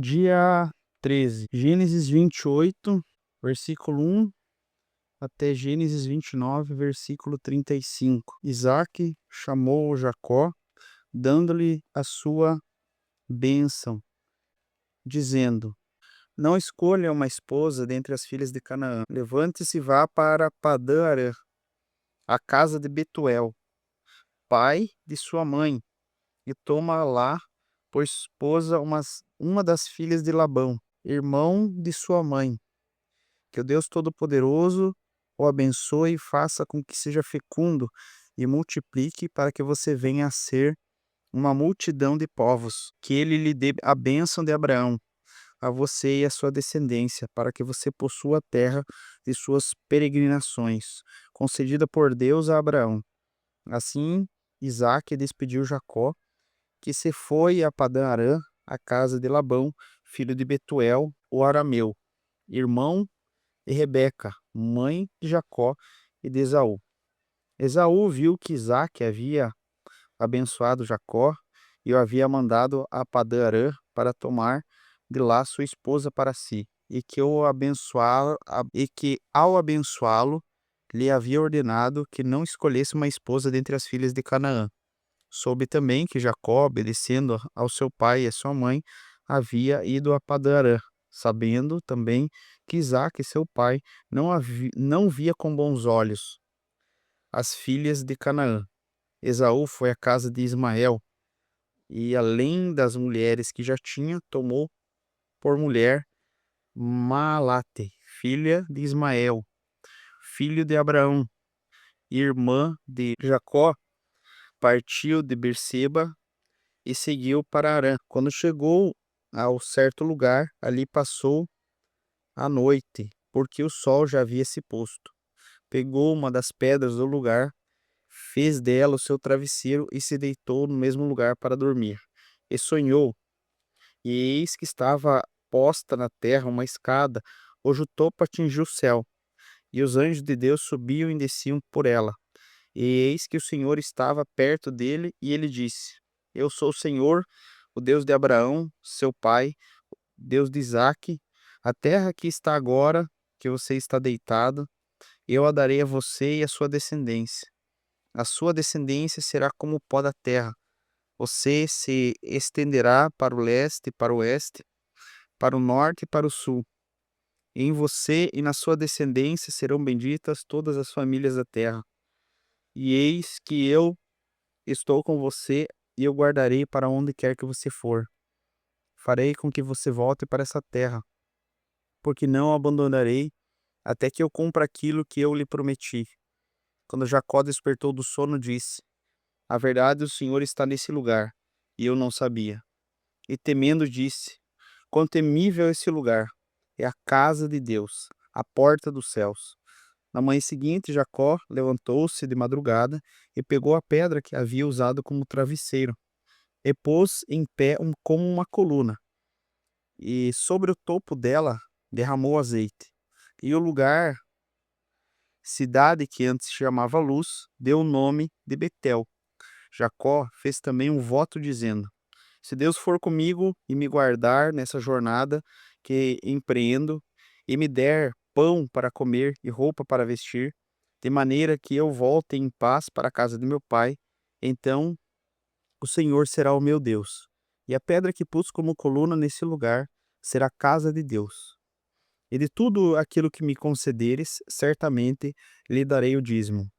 Dia 13, Gênesis 28, versículo 1 até Gênesis 29, versículo 35. Isaque chamou Jacó, dando-lhe a sua bênção, dizendo: Não escolha uma esposa dentre as filhas de Canaã. Levante-se e vá para Padã-Arã, a casa de Betuel, pai de sua mãe, e toma lá por esposa uma das filhas de Labão, irmão de sua mãe. Que o Deus Todo-Poderoso o abençoe e faça com que seja fecundo e multiplique para que você venha a ser uma multidão de povos. Que ele lhe dê a bênção de Abraão, a você e a sua descendência, para que você possua a terra de suas peregrinações, concedida por Deus a Abraão. Assim, Isaque despediu Jacó, que se foi a Padã-Arã, a casa de Labão, filho de Betuel, o arameu, irmão de Rebeca, mãe de Jacó e de Esaú. Esaú viu que Isaque havia abençoado Jacó e o havia mandado a Padã-Arã para tomar de lá sua esposa para si, e que ao abençoá-lo lhe havia ordenado que não escolhesse uma esposa dentre as filhas de Canaã. Soube também que Jacó, obedecendo ao seu pai e à sua mãe, havia ido a Padã-Arã, sabendo também que Isaque, seu pai, não via com bons olhos as filhas de Canaã. Esaú foi à casa de Ismael, e além das mulheres que já tinha, tomou por mulher Maalate, filha de Ismael, filho de Abraão, irmã de Jacó. Partiu de Berseba e seguiu para Harã. Quando chegou ao certo lugar, ali passou a noite, porque o sol já havia se posto. Pegou uma das pedras do lugar, fez dela o seu travesseiro e se deitou no mesmo lugar para dormir. E sonhou, e eis que estava posta na terra uma escada, cujo topo atingia o céu, e os anjos de Deus subiam e desciam por ela. E eis que o Senhor estava perto dele, e ele disse: Eu sou o Senhor, o Deus de Abraão, seu pai, Deus de Isaque. A terra que está agora, que você está deitado, eu a darei a você e a sua descendência. A sua descendência será como o pó da terra. Você se estenderá para o leste e para o oeste, para o norte e para o sul. Em você e na sua descendência serão benditas todas as famílias da terra. E eis que eu estou com você e eu guardarei para onde quer que você for. Farei com que você volte para essa terra, porque não a abandonarei até que eu cumpra aquilo que eu lhe prometi. Quando Jacó despertou do sono, disse: A verdade, o Senhor está nesse lugar, e eu não sabia. E temendo, disse: Quão temível é esse lugar! É a casa de Deus, a porta dos céus. Na manhã seguinte, Jacó levantou-se de madrugada e pegou a pedra que havia usado como travesseiro e pôs em pé como uma coluna, e sobre o topo dela derramou azeite. E o lugar, cidade que antes chamava Luz, deu o nome de Betel. Jacó fez também um voto dizendo: Se Deus for comigo e me guardar nessa jornada que empreendo, e me der pão para comer e roupa para vestir, de maneira que eu volte em paz para a casa de meu pai, então o Senhor será o meu Deus, e a pedra que pus como coluna nesse lugar será a casa de Deus. E de tudo aquilo que me concederes, certamente lhe darei o dízimo.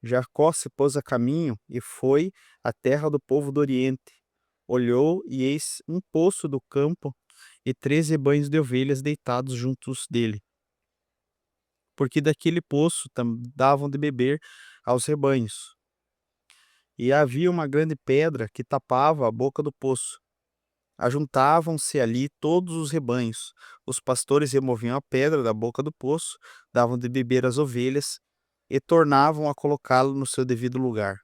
Jacó se pôs a caminho e foi à terra do povo do Oriente. Olhou e eis um poço do campo e 3 rebanhos de ovelhas deitados juntos dele, porque daquele poço davam de beber aos rebanhos. E havia uma grande pedra que tapava a boca do poço. Ajuntavam-se ali todos os rebanhos. Os pastores removiam a pedra da boca do poço, davam de beber às ovelhas e tornavam a colocá-lo no seu devido lugar.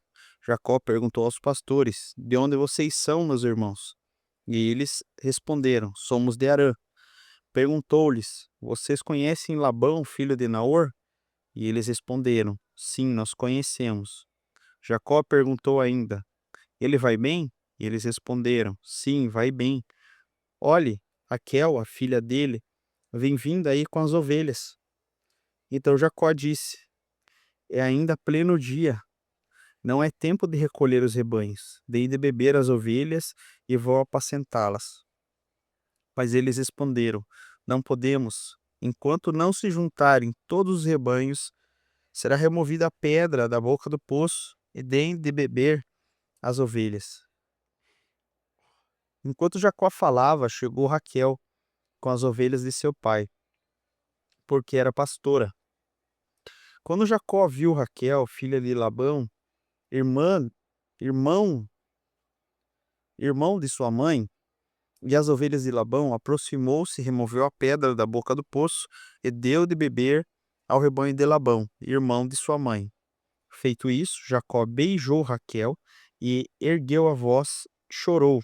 Jacó perguntou aos pastores: De onde vocês são, meus irmãos? E eles responderam: Somos de Harã. Perguntou-lhes: Vocês conhecem Labão, filho de Naor? E eles responderam: Sim, nós conhecemos. Jacó perguntou ainda: Ele vai bem? E eles responderam: Sim, vai bem. olhe, Raquel, a filha dele, vem vindo aí com as ovelhas. Então Jacó disse: é ainda pleno dia, não é tempo de recolher os rebanhos, dei de beber as ovelhas e vou apacentá-las. Mas eles responderam: não podemos. Enquanto não se juntarem todos os rebanhos, será removida a pedra da boca do poço e deem de beber as ovelhas. Enquanto Jacó falava, chegou Raquel com as ovelhas de seu pai, porque era pastora. Quando Jacó viu Raquel, filha de Labão, irmã, irmão, irmão de sua mãe, e as ovelhas de Labão, aproximou-se, removeu a pedra da boca do poço e deu de beber ao rebanho de Labão, irmão de sua mãe. Feito isso, Jacó beijou Raquel e ergueu a voz, chorou.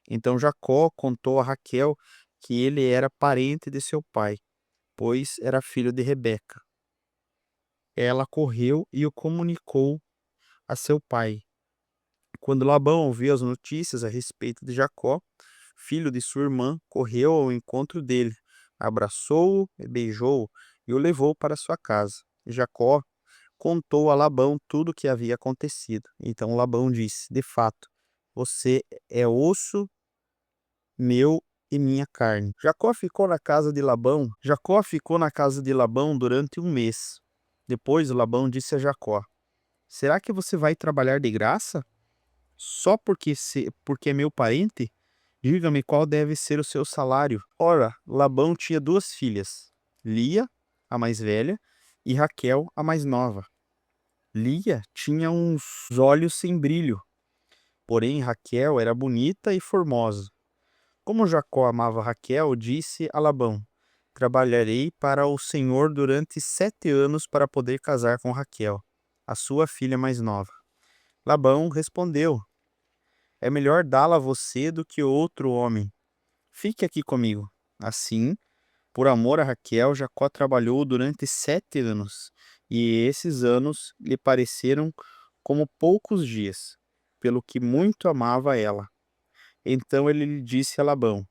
Então Jacó contou a Raquel que ele era parente de seu pai, pois era filho de Rebeca. Ela correu e o comunicou a seu pai. Quando Labão ouviu as notícias a respeito de Jacó, filho de sua irmã, correu ao encontro dele, abraçou-o e beijou-o e o levou para sua casa. Jacó contou a Labão tudo o que havia acontecido. Então Labão disse: de fato, você é osso meu e minha carne. Jacó ficou na casa de Labão durante um mês. Depois Labão disse a Jacó: será que você vai trabalhar de graça? Só porque é meu parente? Diga-me qual deve ser o seu salário. Ora, Labão tinha duas filhas, Lia, a mais velha, e Raquel, a mais nova. Lia tinha uns olhos sem brilho, porém Raquel era bonita e formosa. Como Jacó amava Raquel, disse a Labão: trabalharei para o Senhor durante 7 anos para poder casar com Raquel, a sua filha mais nova. Labão respondeu: é melhor dá-la a você do que outro homem. Fique aqui comigo. Assim, por amor a Raquel, Jacó trabalhou durante 7 anos, e esses anos lhe pareceram como poucos dias, pelo que muito amava ela. Então ele lhe disse a Labão: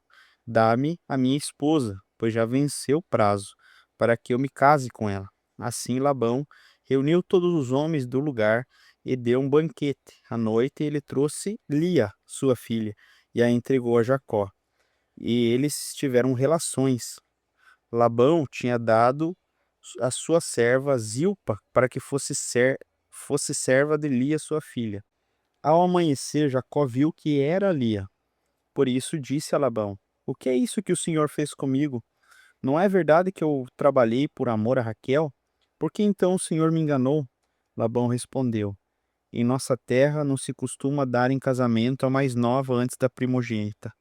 dá-me a minha esposa, pois já venceu o prazo, para que eu me case com ela. Assim Labão reuniu todos os homens do lugar e deu um banquete. À noite ele trouxe Lia, sua filha, e a entregou a Jacó. E eles tiveram relações. Labão tinha dado a sua serva Zilpa para que fosse serva de Lia, sua filha. Ao amanhecer, Jacó viu que era Lia. Por isso disse a Labão: o que é isso que o senhor fez comigo? Não é verdade que eu trabalhei por amor a Raquel? Por que então o senhor me enganou? Labão respondeu: em nossa terra não se costuma dar em casamento a mais nova antes da primogênita.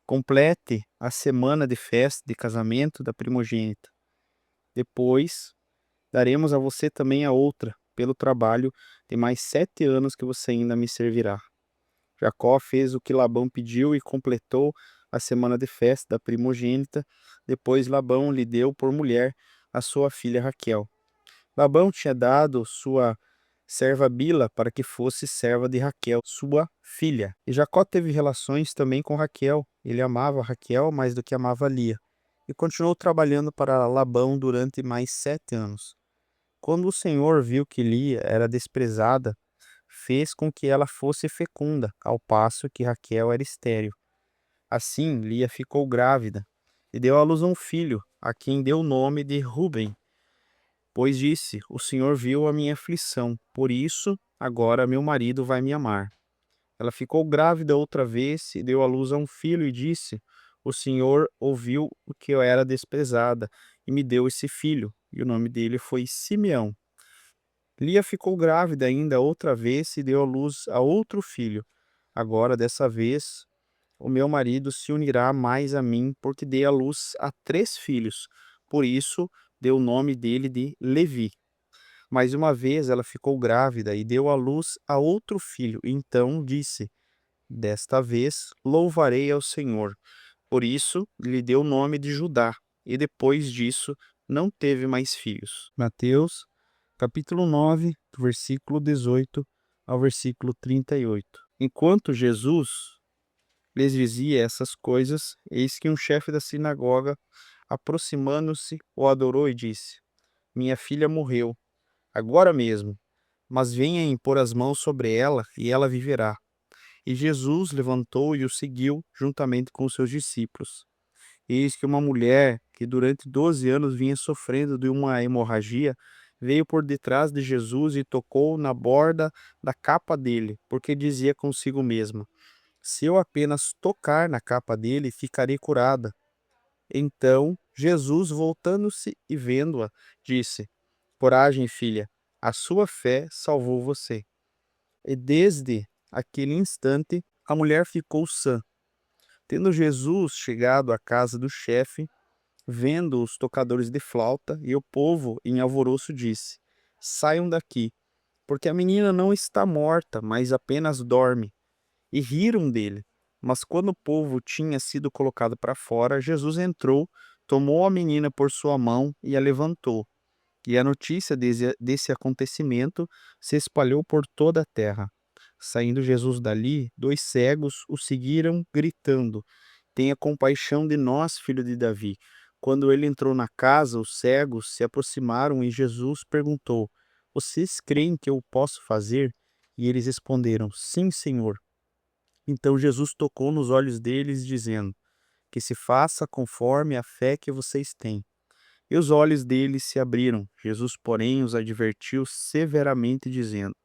Complete a semana de festa de casamento da primogênita. Depois daremos a você também a outra, pelo trabalho de mais 7 anos que você ainda me servirá. Jacó fez o que Labão pediu e completou a semana de festa da primogênita. Depois Labão lhe deu por mulher a sua filha Raquel. Labão tinha dado sua serva Bila para que fosse serva de Raquel, sua filha. E Jacó teve relações também com Raquel. Ele amava Raquel mais do que amava Lia. E continuou trabalhando para Labão durante mais 7 anos. Quando o Senhor viu que Lia era desprezada, fez com que ela fosse fecunda, ao passo que Raquel era estéril. Assim, Lia ficou grávida e deu à luz a um filho, a quem deu o nome de Ruben, pois disse: o Senhor viu a minha aflição, por isso agora meu marido vai me amar. Ela ficou grávida outra vez e deu à luz a um filho e disse: o Senhor ouviu o que eu era desprezada e me deu esse filho, e o nome dele foi Simeão. Lia ficou grávida ainda outra vez e deu à luz a outro filho. Agora, dessa vez, o meu marido se unirá mais a mim, porque dei à luz a 3 filhos. Por isso, deu o nome dele de Levi. Mais uma vez ela ficou grávida e deu à luz a outro filho. Então disse: desta vez louvarei ao Senhor. Por isso lhe deu o nome de Judá. E depois disso não teve mais filhos. Mateus, capítulo 9, do versículo 18 ao versículo 38. Enquanto Jesus lhes dizia essas coisas, eis que um chefe da sinagoga, aproximando-se, o adorou e disse: Minha filha morreu, agora mesmo, mas venha impor as mãos sobre ela e ela viverá. E Jesus levantou e o seguiu juntamente com os seus discípulos. Eis que uma mulher que durante 12 anos vinha sofrendo de uma hemorragia veio por detrás de Jesus e tocou na borda da capa dele, porque dizia consigo mesma: Se eu apenas tocar na capa dele, ficarei curada. Então Jesus, voltando-se e vendo-a, disse: Coragem, filha, a sua fé salvou você. E desde aquele instante a mulher ficou sã. Tendo Jesus chegado à casa do chefe, vendo os tocadores de flauta e o povo em alvoroço, disse: Saiam daqui, porque a menina não está morta, mas apenas dorme. E riram dele. Mas quando o povo tinha sido colocado para fora, Jesus entrou, tomou a menina por sua mão e a levantou. E a notícia desse acontecimento se espalhou por toda a terra. Saindo Jesus dali, 2 cegos o seguiram, gritando: Tenha compaixão de nós, filho de Davi. Quando ele entrou na casa, os cegos se aproximaram e Jesus perguntou: Vocês creem que eu posso fazer? E eles responderam: Sim, Senhor. Então Jesus tocou nos olhos deles, dizendo: Que se faça conforme a fé que vocês têm. E os olhos deles se abriram. Jesus, porém, os advertiu severamente, dizendo: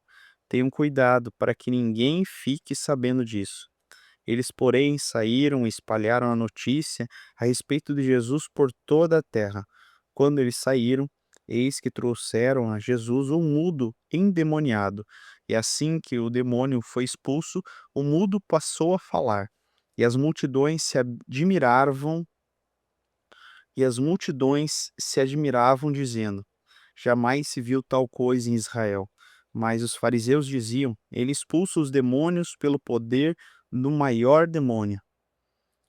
Tenham cuidado para que ninguém fique sabendo disso. Eles, porém, saíram e espalharam a notícia a respeito de Jesus por toda a terra. Quando eles saíram, eis que trouxeram a Jesus um mudo endemoniado. E assim que o demônio foi expulso, o mudo passou a falar. E as multidões se admiravam, dizendo: Jamais se viu tal coisa em Israel. Mas os fariseus diziam: Ele expulsa os demônios pelo poder do maior demônio.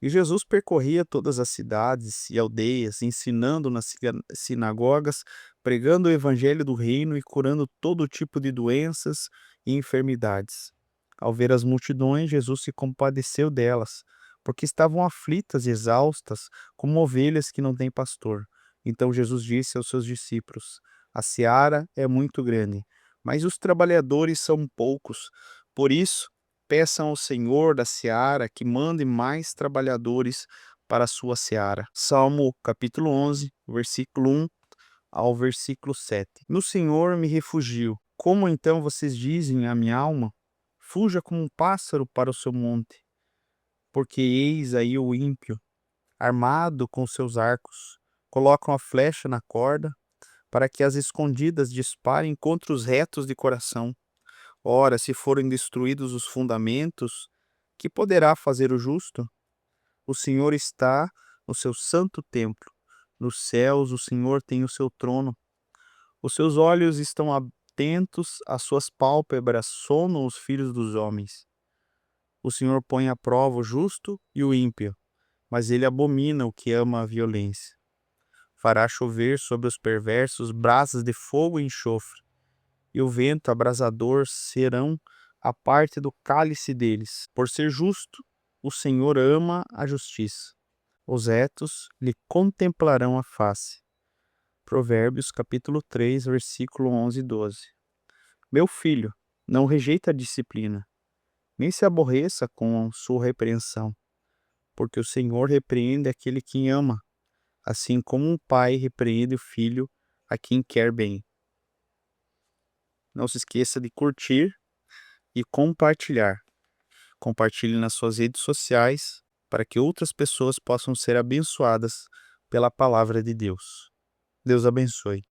E Jesus percorria todas as cidades e aldeias, ensinando nas sinagogas, pregando o evangelho do reino e curando todo tipo de doenças e enfermidades. Ao ver as multidões, Jesus se compadeceu delas, porque estavam aflitas e exaustas, como ovelhas que não têm pastor. Então Jesus disse aos seus discípulos: A seara é muito grande, mas os trabalhadores são poucos. Por isso, peçam ao Senhor da seara que mande mais trabalhadores para a sua seara. Salmo capítulo 11, versículo 1 ao versículo 7. No Senhor me refugio. Como então vocês dizem à minha alma? Fuja como um pássaro para o seu monte, porque eis aí o ímpio, armado com seus arcos, colocam a flecha na corda, para que as escondidas disparem contra os retos de coração. Ora, se forem destruídos os fundamentos, que poderá fazer o justo? O Senhor está no seu santo templo. Nos céus o Senhor tem o seu trono. Os seus olhos estão atentos, às suas pálpebras sondam os filhos dos homens. O Senhor põe à prova o justo e o ímpio, mas ele abomina o que ama a violência. Fará chover sobre os perversos brasas de fogo e enxofre, e o vento abrasador serão a parte do cálice deles. Por ser justo, o Senhor ama a justiça. Os retos lhe contemplarão a face. Provérbios capítulo 3, versículo 11 e 12. Meu filho, não rejeita a disciplina, nem se aborreça com sua repreensão, porque o Senhor repreende aquele que ama, assim como um pai repreende o filho a quem quer bem. Não se esqueça de curtir e compartilhar. Compartilhe nas suas redes sociais para que outras pessoas possam ser abençoadas pela palavra de Deus. Deus abençoe.